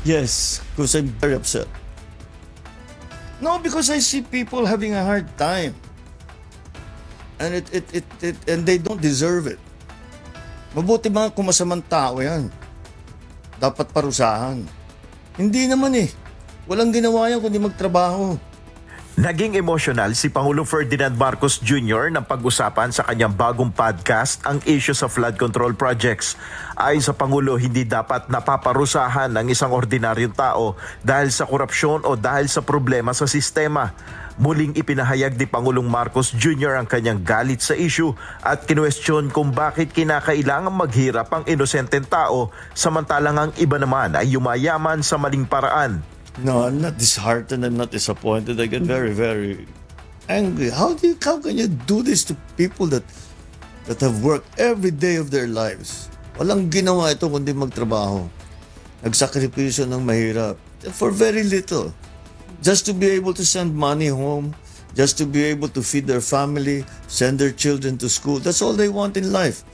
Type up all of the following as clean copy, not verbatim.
Yes, because I'm very upset. No, because I see people having a hard time. And and they don't deserve it. Mabuti mga kung masamang tao yan. Dapat parusahan. Hindi naman eh. Walang ginawa yan kundi magtrabaho. Naging emosyonal si Pangulong Ferdinand Marcos Jr. nang pag-usapan sa kanyang bagong podcast ang issue sa flood control projects. Ayon sa Pangulo, hindi dapat napaparusahan ng isang ordinaryong tao dahil sa korupsyon o dahil sa problema sa sistema. Muling ipinahayag ni Pangulong Marcos Jr. ang kanyang galit sa issue at kinwestiyon kung bakit kinakailangang maghirap ang inosenteng tao samantalang ang iba naman ay yumayaman sa maling paraan. No, I'm not disheartened. I'm not disappointed. I get very, very angry. How can you do this to people that have worked every day of their lives? Walang ginawa ito kundi magtrabaho. Nagsakripisyo ng mahirap for very little. Just to be able to send money home, just to be able to feed their family, send their children to school. That's all they want in life.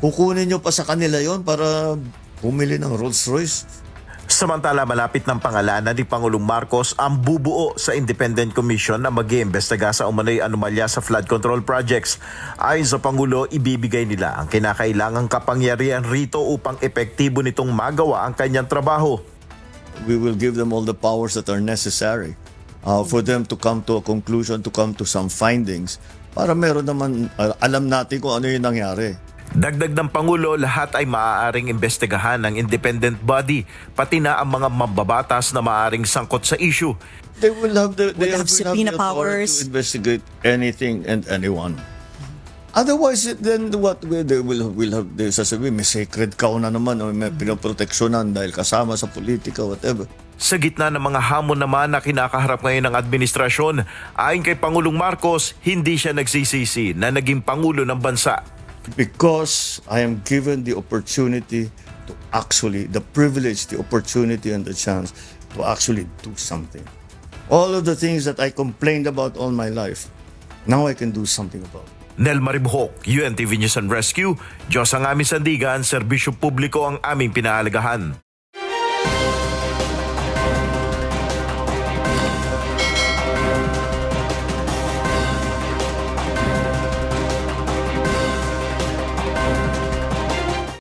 Kukunin nyo pa sa kanila yon para bumili ng Rolls Royce. Samantala, malapit ng pangalanan ni Pangulong Marcos ang bubuo sa Independent Commission na mag-iimbestiga sa umano'y anomalya sa flood control projects. Ayon sa Pangulo, ibibigay nila ang kinakailangang kapangyarihan rito upang epektibo nitong magawa ang kanyang trabaho. We will give them all the powers that are necessary for them to come to a conclusion, to come to some findings, para meron naman, alam natin kung ano yung nangyari. Dagdag ng Pangulo, lahat ay maaaring imbestigahan ng independent body, pati na ang mga mambabatas na maaaring sangkot sa issue. They will have the subpoena powers to investigate anything and anyone. Otherwise, then what they will have, they sasabihin, may sacred cow na naman o may pinoproteksyonan dahil kasama sa politika, whatever. Sa gitna ng mga hamon naman na kinakaharap ngayon ng administrasyon, ayon kay Pangulong Marcos, hindi siya nagsisisi na naging Pangulo ng bansa. Because I am given the opportunity to actually, the privilege, the opportunity and the chance to actually do something. All of the things that I complained about all my life, now I can do something about it. Nel Maribuhok, UNTV News and Rescue. Diyos ang aming sandigan, serbisyo publiko ang aming pinahalagahan.